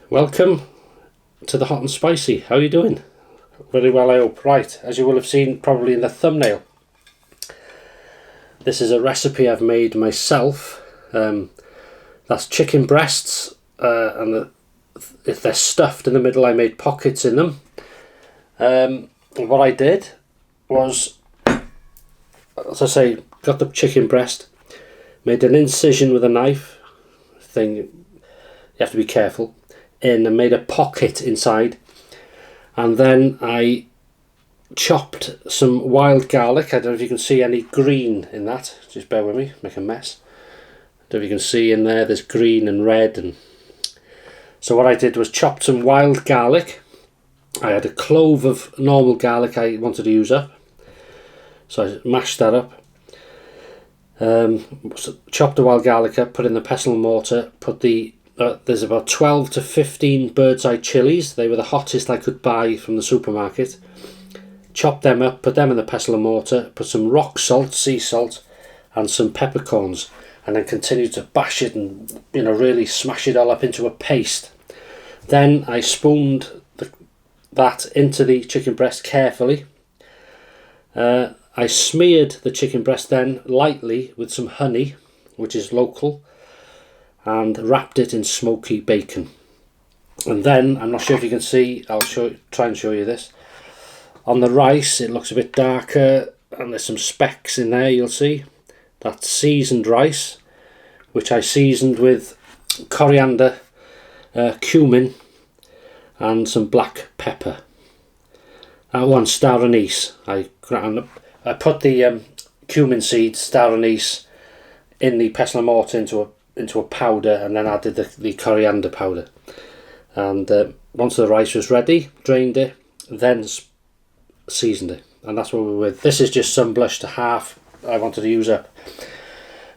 Welcome to the hot and spicy. How are you doing? Very well, I hope. Right, as you will have seen probably in the thumbnail, this is a recipe I've made myself. That's chicken breasts, and if they're stuffed in the middle, I made pockets in them. What I did was, as I say, got the chicken breast, made an incision with a knife thing, you have to be careful, and made a pocket inside, and then I chopped some wild garlic. I don't know if you can see any green in that, just bear with me, make a mess. I don't know if you can see in there's green and red, and so what I did was chopped some wild garlic. I had a clove of normal garlic I wanted to use up, so I mashed that up. Chopped the wild garlic up, put in the pestle and mortar, put the there's about 12 to 15 bird's eye chilies. They were the hottest I could buy from the supermarket. Chopped them up, put them in the pestle and mortar, put some rock salt, sea salt, and some peppercorns, and then continued to bash it and really smash it all up into a paste. Then I spooned that into the chicken breast carefully. I smeared the chicken breast then lightly with some honey, which is local, and wrapped it in smoky bacon. And then, I'm not sure if you can see, I'll try and show you this. On the rice, it looks a bit darker, and there's some specks in there, you'll see. That's seasoned rice, which I seasoned with coriander, cumin, and some black pepper. One star anise. I put the cumin seeds, star anise, in the pestle and mortar into a powder, and then added the coriander powder. And once the rice was ready, drained it, then seasoned it, and that's what we're with. This is just some blush to half I wanted to use up.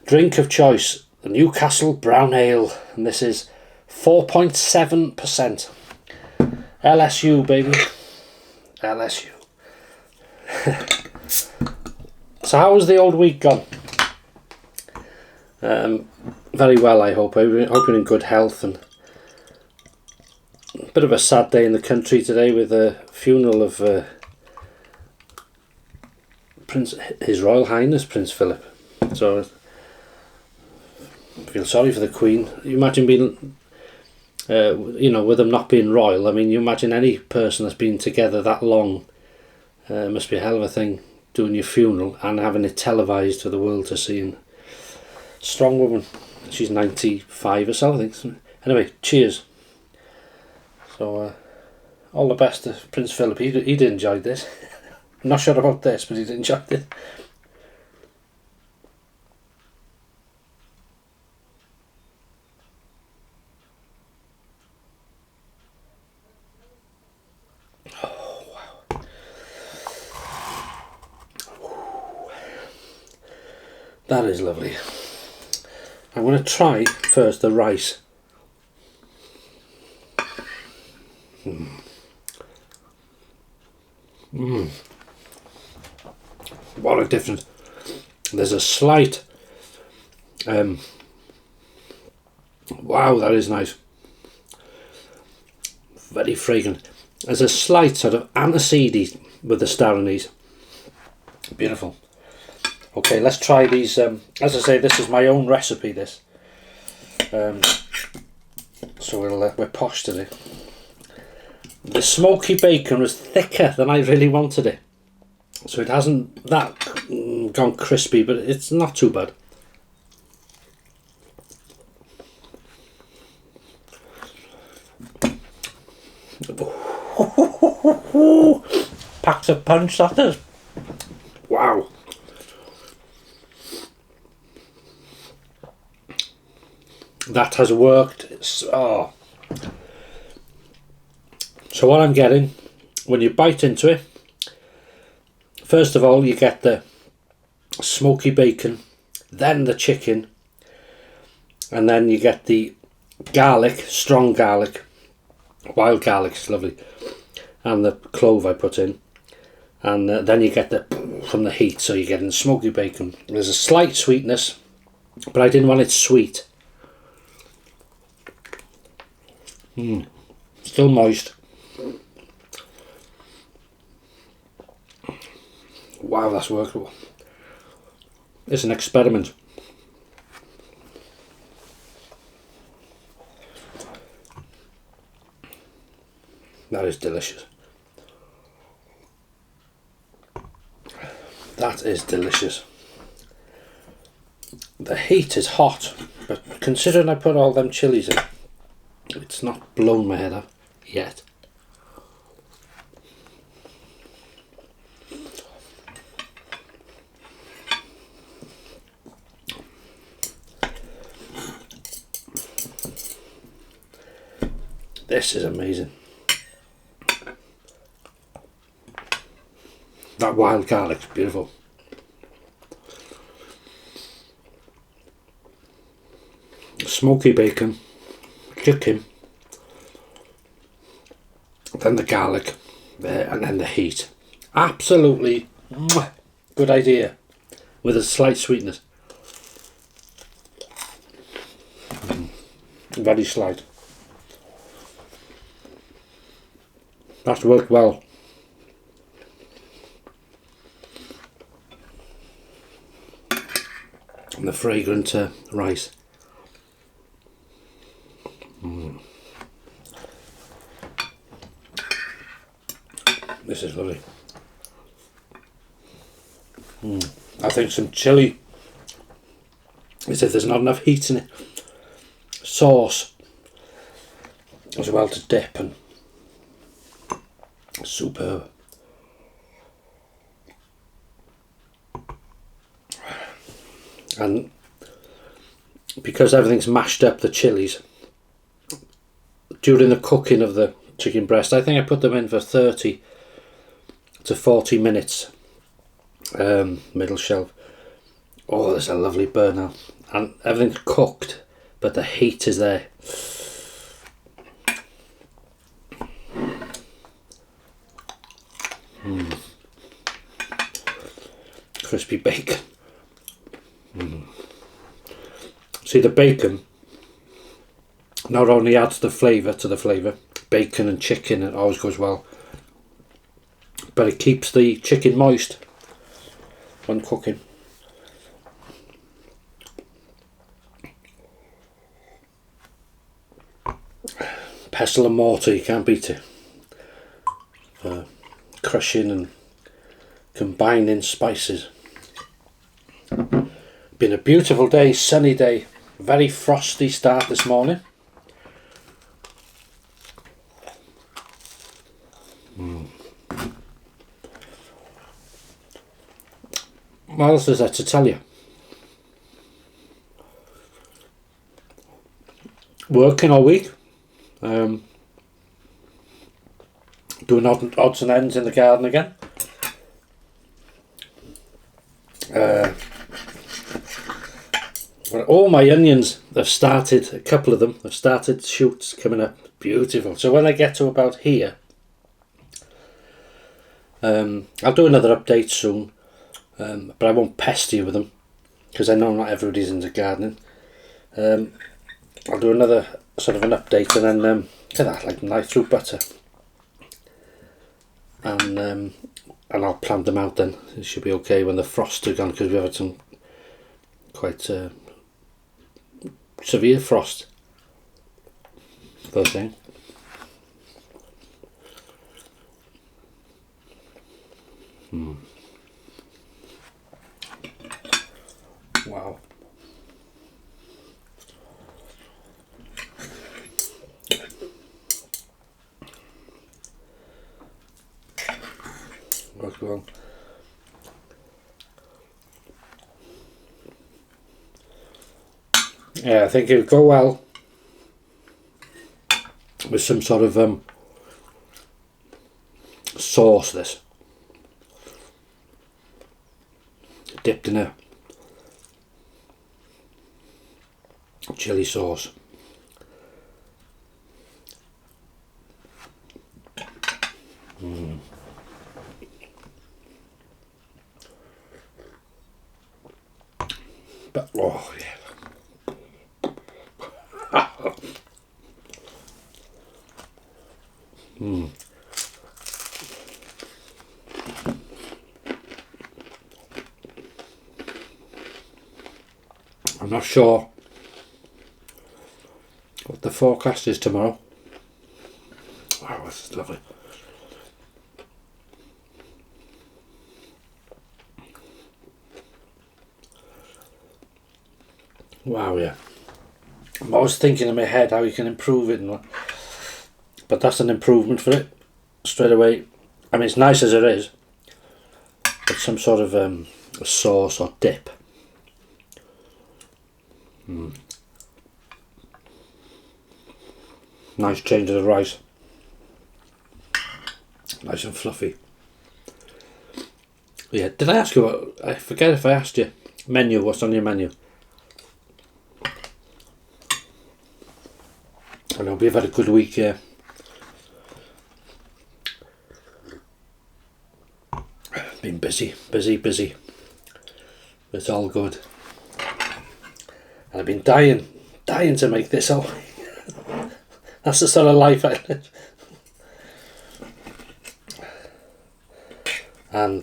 Drink of choice, the Newcastle Brown Ale, and this is 4.7%. LSU, baby. LSU. So how was the old week gone? Very well, I hope. I hope you're in good health. And a bit of a sad day in the country today with the funeral of His Royal Highness Prince Philip. So I feel sorry for the Queen. You imagine being, with them not being royal. I mean, you imagine any person that's been together that long. Must be a hell of a thing doing your funeral and having it televised for the world to see. And strong woman. She's 95 or so, I think. Anyway, cheers. So, all the best to Prince Philip. He did enjoy this. I'm not sure about this, but he did enjoy it. That is lovely. I'm going to try first the rice. What a difference. There's a slight wow, that is nice. Very fragrant. There's a slight sort of aniseed with the star anise. Beautiful. Okay, let's try these. As I say, this is my own recipe. This, so we're posh today. The smoky bacon was thicker than I really wanted it, so it hasn't gone crispy, but it's not too bad. Packs a punch, that is. Wow. That has worked. So what I'm getting, when you bite into it, first of all you get the smoky bacon, then the chicken, and then you get the garlic, strong garlic, wild garlic is lovely, and the clove I put in, and then you get from the heat, so you're getting smoky bacon. There's a slight sweetness, but I didn't want it sweet. Still moist. Wow, that's workable. It's an experiment. That is delicious. That is delicious. The heat is hot, but considering I put all them chilies in, it's not blown my head up yet. This is amazing. That wild garlic's beautiful. Smoky bacon, chicken, then the garlic there, and then the heat. Absolutely good idea with a slight sweetness. Very slight. That's worked well. And the fragrant rice. This is lovely. I think some chilli, as if there's not enough heat in it. Sauce as well to dip, and superb. And because everything's mashed up, the chilies, during the cooking of the chicken breast, I think I put them in for 30 to 40 minutes, middle shelf. Oh, there's a lovely burn now, and everything's cooked, but the heat is there. Crispy bacon. See, the bacon not only adds the flavour to the flavour, bacon and chicken, it always goes well, but it keeps the chicken moist when cooking. Pestle and mortar, you can't beat it. Crushing and combining spices. Been a beautiful day, sunny day, very frosty start this morning. What else is there to tell you? Working all week, doing odds and ends in the garden again. Well, all my onions have started, a couple of them have started shoots coming up. Beautiful. So when I get to about here, I'll do another update soon, but I won't pester you with them because I know not everybody's into gardening. I'll do another sort of an update, and then look at that, like knife through butter, and I'll plant them out then. It should be okay when the frosts are gone, because we've had some quite severe frost first thing. Wow. Works well. Yeah, I think it would go well with some sort of sauce, this. Dipped in a chili sauce. But oh yeah. I'm not sure what the forecast is tomorrow. Wow, this is lovely. Wow, yeah. I'm always thinking in my head how you can improve it, but that's an improvement for it straight away. I mean, it's nice as it is, but some sort of a sauce or dip. Nice change of the rice. Nice and fluffy. Yeah, did I ask you what, I forget if I asked you, menu, what's on your menu? I know we've had a good week, yeah. Been busy. It's all good. And I've been dying to make this all. That's the sort of life I live. And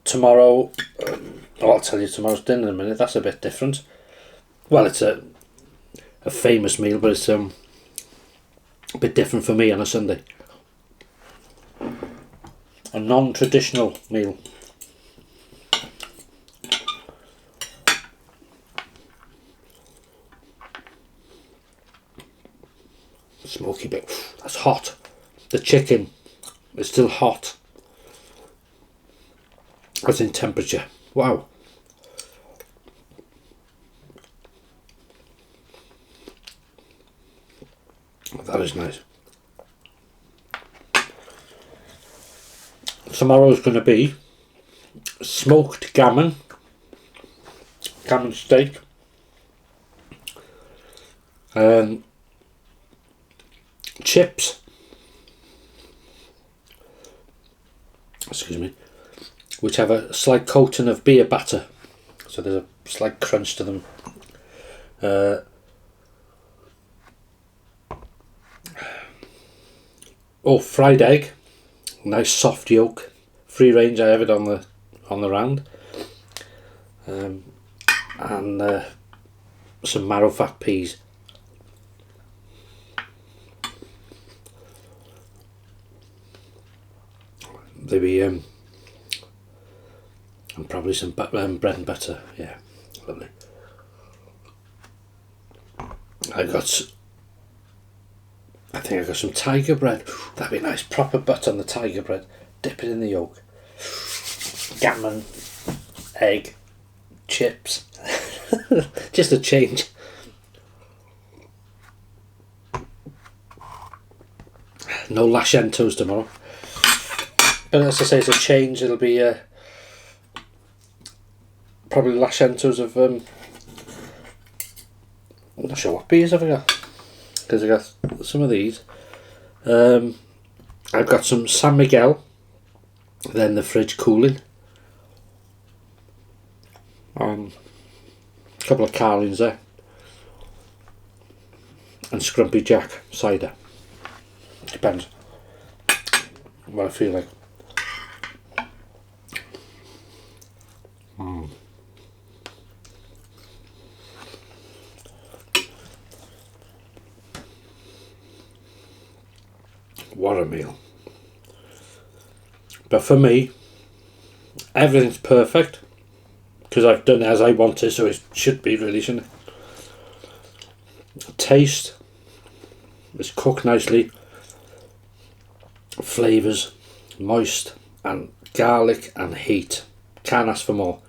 tomorrow, I'll tell you tomorrow's dinner in a minute. That's a bit different. Well, it's a famous meal, but it's a bit different for me on a Sunday. A non-traditional meal. Smoky bit. That's hot. The chicken is still hot. That's in temperature. Wow. That is nice. Tomorrow's going to be smoked gammon steak, chips, excuse me, which have a slight coating of beer batter, so there's a slight crunch to them. Fried egg, nice soft yolk, free range. I have it on the round, and some marrow fat peas. Maybe and probably some bread and butter. Yeah, lovely. I think I got some tiger bread. That'd be nice. Proper butter on the tiger bread. Dip it in the yolk. Gammon, egg, chips. Just a change. No lashentos tomorrow. But as I say, it's a change. It'll be probably lashentos of I'm not sure what beers have I got, because I got some of these. I've got some San Miguel, then the fridge cooling. A couple of Carlins there, and Scrumpy Jack cider. Depends what I feel like. What a meal. But for me, everything's perfect because I've done it as I wanted, so it should be, really, shouldn't it? Taste, it's cooked nicely. Flavours, moist, and garlic and heat. Can't ask for more.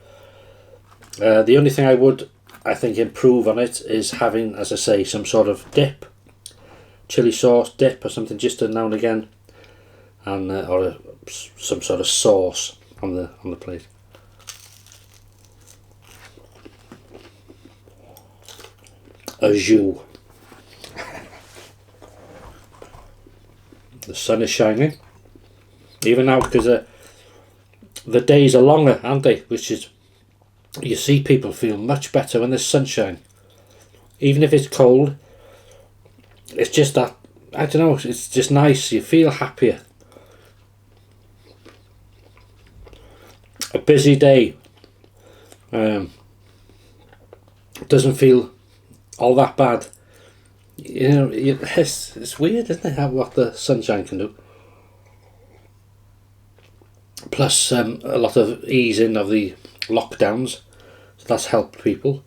The only thing I think improve on it is having, as I say, some sort of dip, chili sauce dip or something, just now and again, and or some sort of sauce on the plate. A jus. The sun is shining, even now, because the days are longer, aren't they? Which is, you see people feel much better when there's sunshine. Even if it's cold, it's just that, I don't know, it's just nice. You feel happier. A busy day doesn't feel all that bad. You know, it's weird, isn't it, how what the sunshine can do. Plus a lot of easing of the lockdowns, so that's helped people,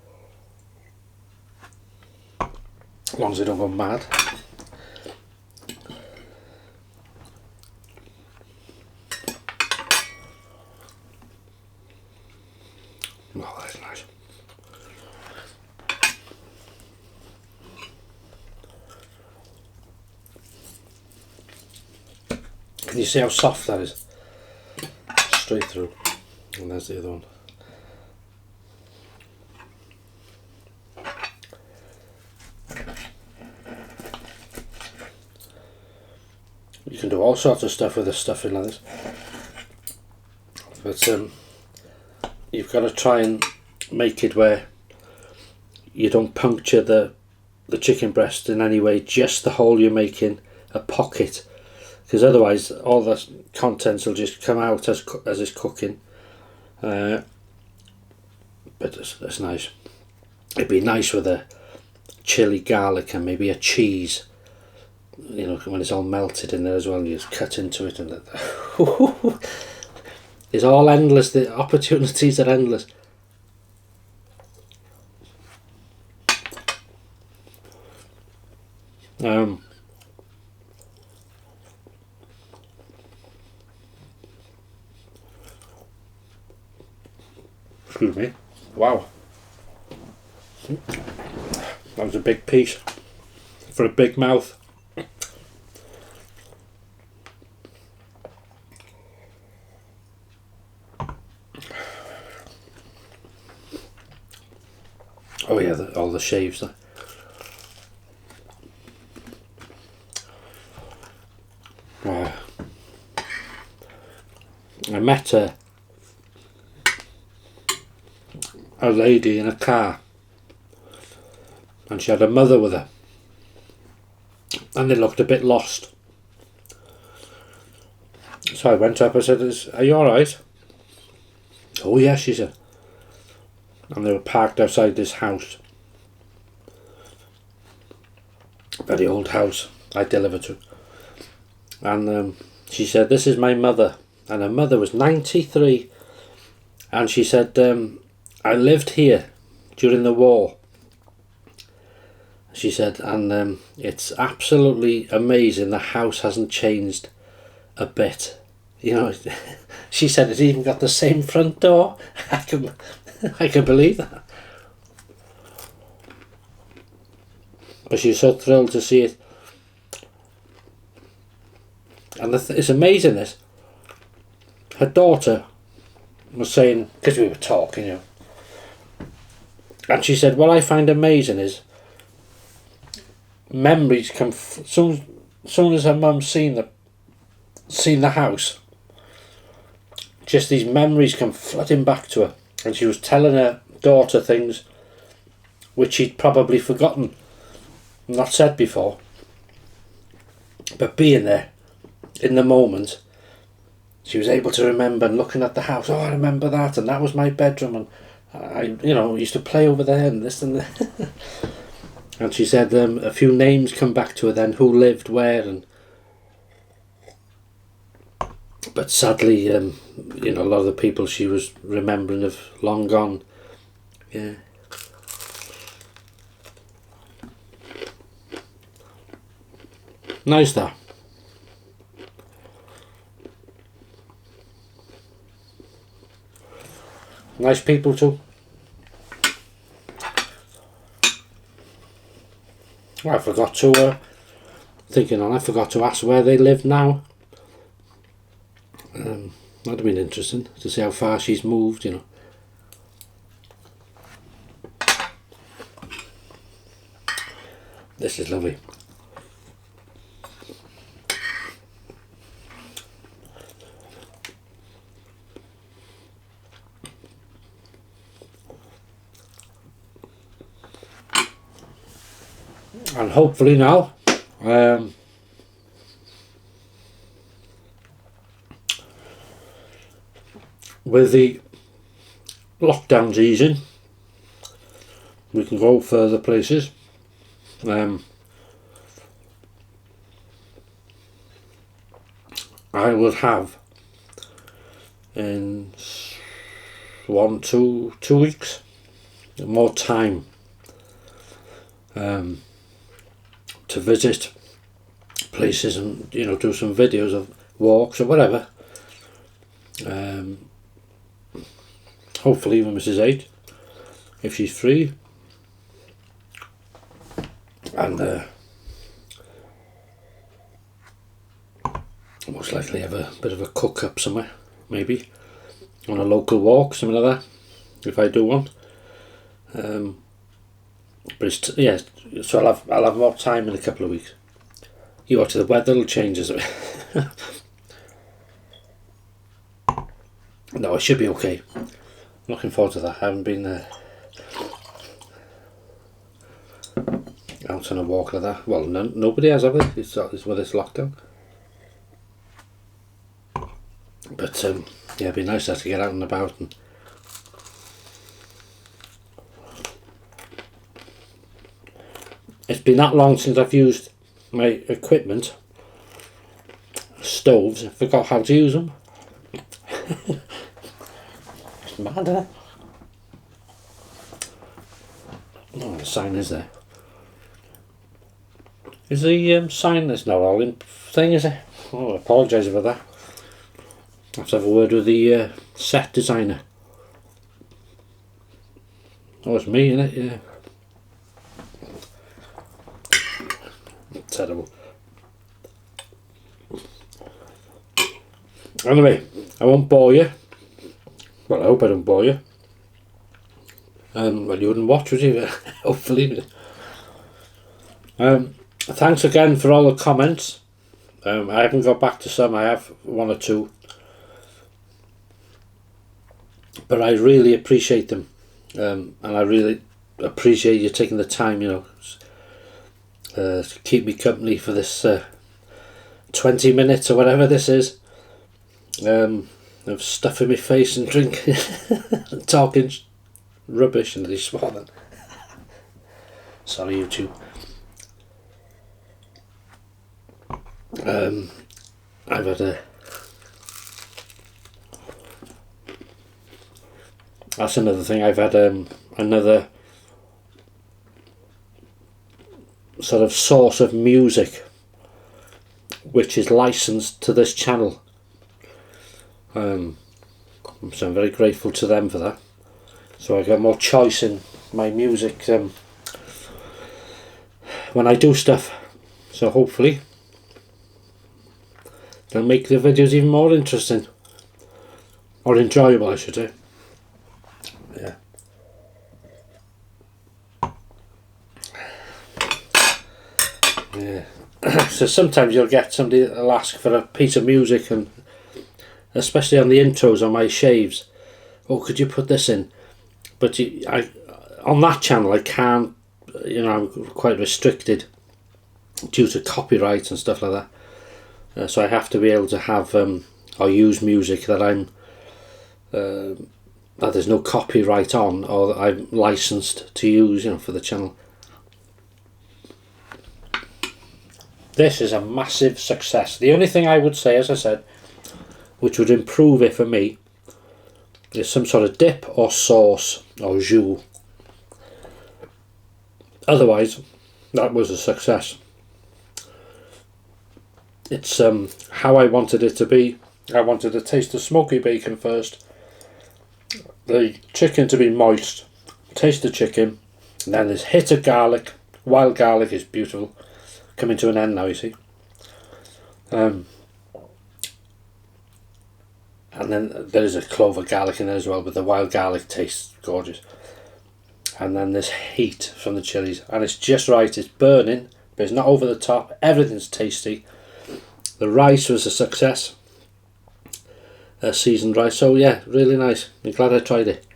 as long as they don't go mad. Oh, that's nice. Can you see how soft that is? Straight through. And there's the other one. You can do all sorts of stuff with this stuffing like this. But you've got to try and make it where you don't puncture the chicken breast in any way, just the hole you're making a pocket, because otherwise all the contents will just come out as it's cooking. But it's nice. It'd be nice with a chili, garlic and maybe a cheese, you know, when it's all melted in there as well, and you just cut into it, and it's all endless. The opportunities are endless. Excuse me. Wow. That was a big piece for a big mouth. Oh yeah, all the shaves there. Wow. I met a lady in a car, and she had a mother with her, and they looked a bit lost. So I went up and said, "Are you alright?" "Oh yeah," she said. And they were parked outside this house, very old house I delivered to, and she said, "This is my mother," and her mother was 93, and she said, "I lived here during the war," she said, "and it's absolutely amazing, the house hasn't changed a bit, you know." She said it's even got the same front door. I can believe that. But she was so thrilled to see it. And it's amazing, this. Her daughter was saying, because we were talking, you know, and she said, "What I find amazing is memories come soon as her mum's seen the house, just these memories come flooding back to her." And she was telling her daughter things which she'd probably forgotten, not said before, but being there in the moment, she was able to remember, and looking at the house, "Oh, I remember that, and that was my bedroom, and I, you know, used to play over there, and this and that." And she said a few names come back to her then, who lived where, and but sadly, you know, a lot of the people she was remembering have long gone. Yeah. Nice that. Nice people too. Well, I forgot to I forgot to ask where they live now. That'd have been interesting to see how far she's moved, you know. This is lovely. And hopefully now With the lockdowns easing, we can go further places. I would have in 2 weeks more time to visit places and do some videos of walks or whatever. Hopefully with Mrs. 8 if she's free, and most likely have a bit of a cook up somewhere, maybe on a local walk, something like that, if I do one. But it's so I'll have more time in a couple of weeks. You watch, the weather will change a bit. No, I should be okay. Looking forward to that. I haven't been out on a walk like that. Well, nobody has, have they? It's with this lockdown. But yeah, it'd be nice to get out and about. And it's been that long since I've used my equipment. Stoves. I forgot how to use them. It's mad, isn't it? Oh, the sign is there. Is the sign that's not all in thing, is it? Oh, I apologise about that. I have to have a word with the set designer. Oh, it's me, innit? Yeah. Terrible. Anyway, I won't bore you. Well, I hope I don't bore you. Well, you wouldn't watch, would you? Hopefully. Thanks again for all the comments. I haven't got back to some. I have 1 or 2. But I really appreciate them. And I really appreciate you taking the time, to keep me company for this 20 minutes or whatever this is. Of stuff in my face and drinking and talking rubbish and these swathing. Sorry, YouTube. I've had that's another thing. I've had another sort of source of music which is licensed to this channel. So I'm very grateful to them for that. So I get more choice in my music when I do stuff. So hopefully they'll make the videos even more interesting. Or enjoyable, I should say. Yeah. Yeah. So sometimes you'll get somebody that'll ask for a piece of music, and especially on the intros on my shaves, oh, could you put this in? But on that channel I can't, I'm quite restricted due to copyright and stuff like that. So I have to be able to have or use music that that there's no copyright on, or that I'm licensed to use, for the channel. This is a massive success. The only thing I would say, as I said, which would improve it for me, is some sort of dip or sauce or jus. Otherwise, that was a success. It's how I wanted it to be. I wanted to taste the smoky bacon first, the chicken to be moist, taste the chicken, and then this hit of garlic. Wild garlic is beautiful. Coming to an end now, you see. And then there's a clove of garlic in there as well, but the wild garlic tastes gorgeous. And then this heat from the chilies, and it's just right. It's burning, but it's not over the top. Everything's tasty. The rice was a success. Seasoned rice, so yeah, really nice. I'm glad I tried it.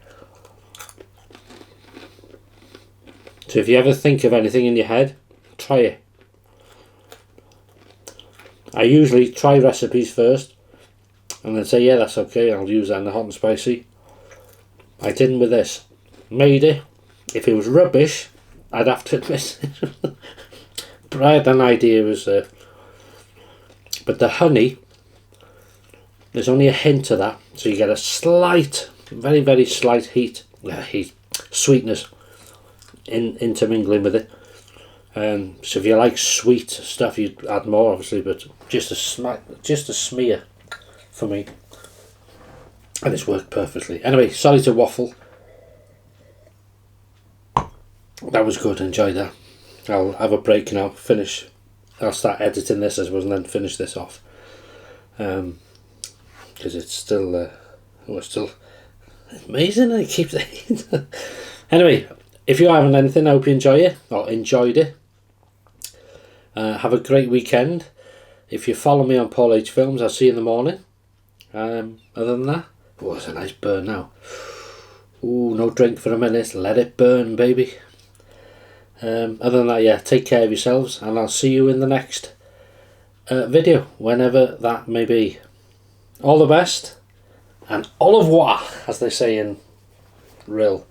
So if you ever think of anything in your head, try it. I usually try recipes first and then say, yeah, that's okay, I'll use that in the hot and spicy. I didn't with this. Made it. If it was rubbish, I'd have to admit it. But I had an idea. But the honey, there's only a hint of that, so you get a slight, very, very slight sweetness intermingling with it. So if you like sweet stuff, you'd add more, obviously, but just a smear for me, and it's worked perfectly. Anyway, sorry to waffle. That was good. Enjoyed that. I'll have a break now. Finish. I'll start editing this, I suppose, and then finish this off. Because it's still, still amazing. I keep saying. Anyway, if you haven't anything, I hope you enjoy it or enjoyed it. Have a great weekend. If you follow me on Paul H Films, I'll see you in the morning. Other than that, oh, it's a nice burn now. Ooh, no drink for a minute. Let it burn, baby. Other than that, yeah, take care of yourselves, and I'll see you in the next video, whenever that may be. All the best, and au revoir, as they say in Rill.